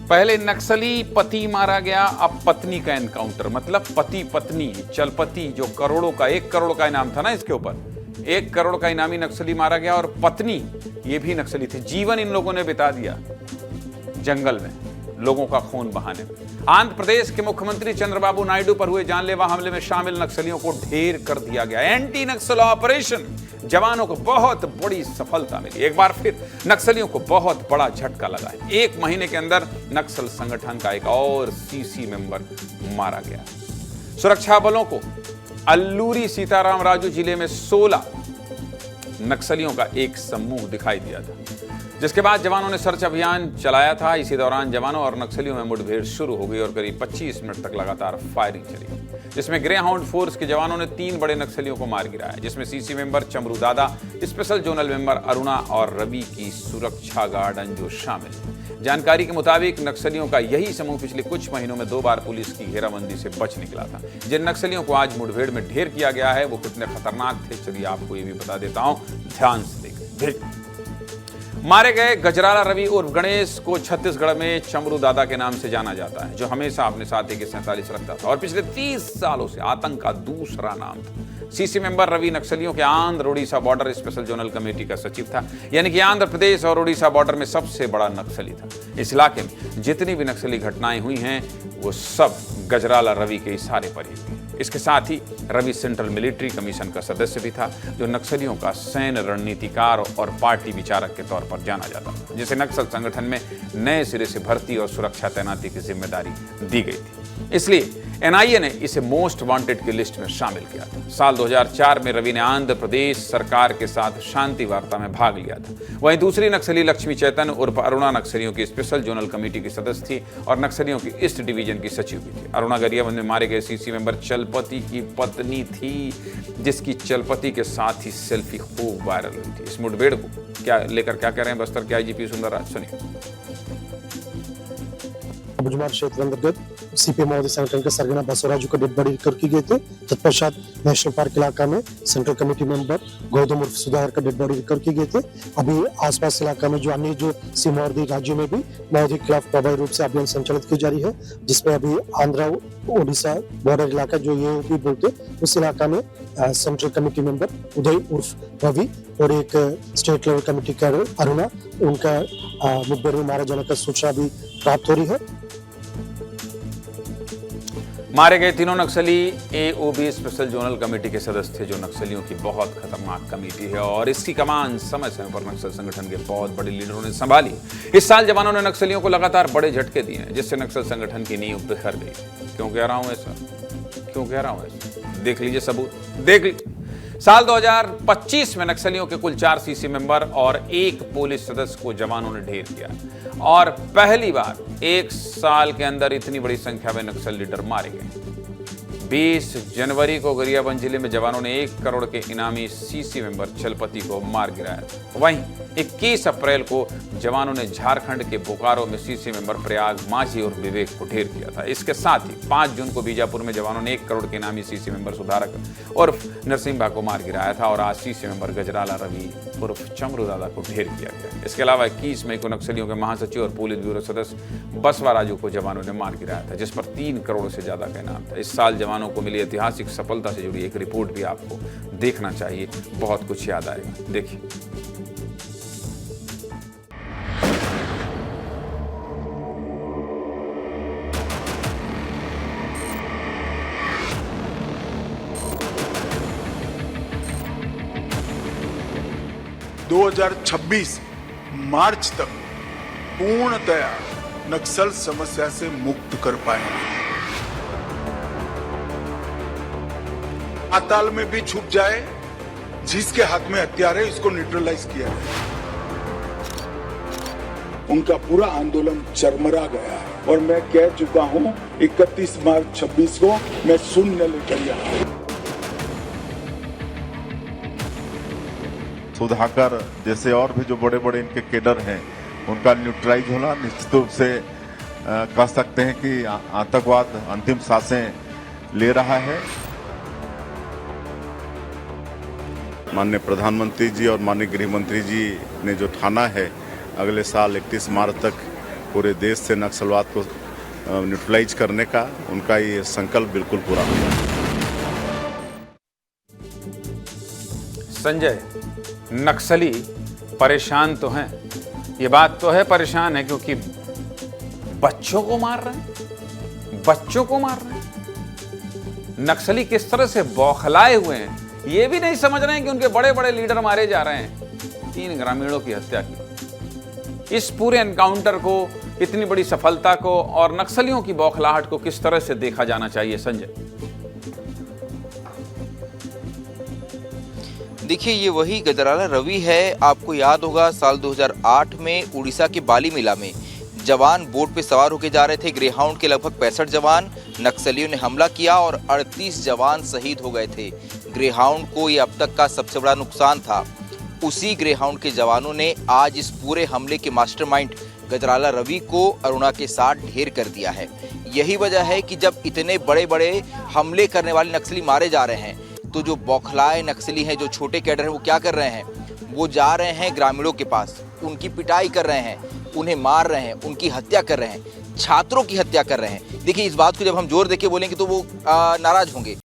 पहले नक्सली पति मारा गया, अब पत्नी का एनकाउंटर। मतलब पति पत्नी चलपति, जो करोड़ों का 1 करोड़ का इनाम था ना इसके ऊपर, 1 करोड़ का इनामी नक्सली मारा गया और पत्नी ये भी नक्सली थे। जीवन इन लोगों ने बिता दिया जंगल में लोगों का खून बहाने में। आंध्र प्रदेश के मुख्यमंत्री चंद्रबाबू नायडू पर हुए जानलेवा हमले में शामिल नक्सलियों को ढेर कर दिया गया। एंटी नक्सल ऑपरेशन, जवानों को बहुत बड़ी सफलता मिली। एक बार फिर नक्सलियों को बहुत बड़ा झटका लगा है। 1 महीने के अंदर नक्सल संगठन का एक और सीसी मेंबर मारा गया। सुरक्षा बलों को अल्लूरी सीताराम राजू जिले में 16 नक्सलियों का एक समूह दिखाई दिया था, जिसके बाद जवानों ने सर्च अभियान चलाया था। इसी दौरान जवानों और नक्सलियों में मुठभेड़ शुरू हो गई और करीब 25 मिनट तक लगातार फायरिंग चली, जिसमें ग्रे हाउंड फोर्स के जवानों ने 3 बड़े नक्सलियों को मार गिराया, जिसमें सीसी मेंबर चमरू दादा, स्पेशल जोनल मेंबर अरुणा और रवि की सुरक्षा गार्ड अंजू शामिल है। जानकारी के मुताबिक नक्सलियों का यही समूह पिछले कुछ महीनों में 2 बार पुलिस की घेराबंदी से बच निकला था। जिन नक्सलियों को आज मुठभेड़ में ढेर किया गया है वो कितने खतरनाक थे, चलिए आपको ये भी बता देता हूं, ध्यान से देखिए। मारे गए गजराला रवि उर्फ गणेश को छत्तीसगढ़ में चमरू दादा के नाम से जाना जाता है, जो हमेशा अपने साथ AK-47 रखता था और पिछले 30 सालों से आतंक का दूसरा नाम था। सीसी मेंबर रवि नक्सलियों के Andhra Orissa border special zonal committee का सचिव था, यानी कि आंध्र प्रदेश और उड़ीसा बॉर्डर में सबसे बड़ा नक्सली था। इस इलाके में जितनी भी नक्सली घटनाएं हुई हैं वो सब गजराला रवि के इशारे पर ही हुई। इसके साथ ही रवि सेंट्रल मिलिट्री कमीशन का सदस्य भी था, जो नक्सलियों का सैन्य रणनीतिकार और पार्टी विचारक के तौर पर जाना जाता था, जिसे नक्सल संगठन में नए सिरे से भर्ती और सुरक्षा तैनाती की जिम्मेदारी दी गई थी। इसलिए NIA ने इसे मोस्ट वांटेड की लिस्ट में शामिल किया था। साल 2004 में रवि ने आंध्र प्रदेश सरकार के साथ शांति वार्ता में भाग लिया था। वहीं दूसरी नक्सली लक्ष्मी चैतन्य उर्फ अरुणा नक्सलियों की स्पेशल जोनल कमेटी की सदस्य थी और नक्सलियों की ईस्ट डिवीजन की सचिव भी थी। अरुणा गरियाबंद में मारे गए सीसी मेंबर चलपति की पत्नी थी, जिसकी चलपति के साथ ही सेल्फी खूब वायरल हुई थी। इस मुठभेड़ को क्या कह रहे हैं बस्तर के IGP सुंदरराज, सुनिए। बुजुमार क्षेत्र अंतर्गत CPM माओवादी संगठन के सरगना बसवराजू को डेड बॉडी रिकवर की गई थी। तत्पश्चात नेशनल पार्क इलाका में सेंट्रल कमेटी मेंबर गौतम उर्फ सुधाकर का डेड बॉडी रिकवर की गई थी। अभी आसपास इलाका में जो अन्य जो सीमावर्ती राज्यों में भी माओवादी के खिलाफ प्रभावी रूप से अभियान संचालित की जा रही है, जिसमें अभी आंध्र ओडिशा बॉर्डर इलाका जो ये भी बोलते उस इलाका में सेंट्रल कमेटी मेंबर उदय उर्फ रवि और एक स्टेट लेवल कमेटी का अरुणा, उनका मुठभेड़ में मारे जाने का सूचना भी प्राप्त हो रही है। मारे गए तीनों नक्सली AOB स्पेशल जोनल कमेटी के सदस्य थे, जो नक्सलियों की बहुत खतरनाक कमेटी है और इसकी कमान समय समय पर नक्सल संगठन के बहुत बड़े लीडरों ने संभाली। इस साल जवानों ने नक्सलियों को लगातार बड़े झटके दिए हैं, जिससे नक्सल संगठन की नींव बिखर गई। क्यों कह रहा हूं ऐसा? देख लीजिए सबूत, देख लीजिए। साल 2025 में नक्सलियों के कुल 4 सीसी मेंबर और 1 पुलिस सदस्य को जवानों ने ढेर किया और पहली बार 1 साल के अंदर इतनी बड़ी संख्या में नक्सल लीडर मारे गए। 20 जनवरी को गरियाबंद जिले में जवानों ने 1 करोड़ के इनामी सीसी मेंबर चलपति को मार गिराया था। वहीं 21 अप्रैल को जवानों ने झारखंड के बोकारो में सीसी मेंबर प्रयाग माझी और विवेक को ढेर किया था। इसके साथ ही 5 जून को बीजापुर में जवानों ने 1 करोड़ के इनामी सीसी मेंबर सुधारक और नरसिम्हा को मार गिराया था और आज सीसी मेंबर गजराला रवि उर्फ चमरू दादा को ढेर किया गया। इसके अलावा 21 मई को नक्सलियों के महासचिव और पुलिस ब्यूरो सदस्य बसवा राजू को जवानों ने मार गिराया था, जिस पर 3 करोड़ से ज्यादा का इनाम था। इस साल जवानों को मिली ऐतिहासिक सफलता से जुड़ी एक रिपोर्ट भी आपको देखना चाहिए, बहुत कुछ याद आएगा। देखिए। मार्च तक पूर्णतया नक्सल समस्या से मुक्त कर पाएंगे। पाताल में भी छुप जाए, जिसके हाथ में हथियार है इसको न्यूट्रलाइज किया है। उनका पूरा आंदोलन चरमरा गया है और मैं कह चुका हूं 31 मार्च 26 को मैं शून्य लेकर गया। सुधाकर जैसे और भी जो बड़े बड़े इनके केडर हैं, उनका न्यूट्रलाइज होना निश्चित रूप से कह सकते हैं कि आतंकवाद अंतिम सांसें ले रहा है। माननीय प्रधानमंत्री जी और माननीय गृह मंत्री जी ने जो ठाना है अगले साल 31 मार्च तक पूरे देश से नक्सलवाद को न्यूट्रलाइज करने का उनका ये संकल्प बिल्कुल पूरा हुआ। संजय, नक्सली परेशान तो हैं, ये बात तो है परेशान है, क्योंकि बच्चों को मार रहे हैं, बच्चों को मार रहे हैं। नक्सली किस तरह से बौखलाए हुए हैं, ये भी नहीं समझ रहे हैं कि उनके बड़े बड़े लीडर मारे जा रहे हैं। 3 ग्रामीणों की हत्या की। इस पूरे एनकाउंटर को, इतनी बड़ी सफलता को और नक्सलियों की बौखलाहट को किस तरह से देखा जाना चाहिए संजय? देखिए, ये वही गजराला रवि है। आपको याद होगा साल 2008 में उड़ीसा के बालीमेला में जवान बोट पे सवार होकर जा रहे थे। ग्रेहाउंड के लगभग 65 जवान, नक्सलियों ने हमला किया और 38 जवान शहीद हो गए थे। ग्रेहाउंड को ये अब तक का सबसे बड़ा नुकसान था। उसी ग्रेहाउंड के जवानों ने आज इस पूरे हमले के मास्टरमाइंड गजराला रवि को अरुणा के साथ ढेर कर दिया है। यही वजह है कि जब इतने बड़े बड़े हमले करने वाले नक्सली मारे जा रहे हैं, तो जो बौखलाए नक्सली हैं, जो छोटे कैडर हैं, वो क्या कर रहे हैं? वो जा रहे हैं ग्रामीणों के पास, उनकी पिटाई कर रहे हैं, उन्हें मार रहे हैं, उनकी हत्या कर रहे हैं, छात्रों की हत्या कर रहे हैं। देखिए, इस बात को जब हम जोर देके बोलेंगे तो वो नाराज होंगे।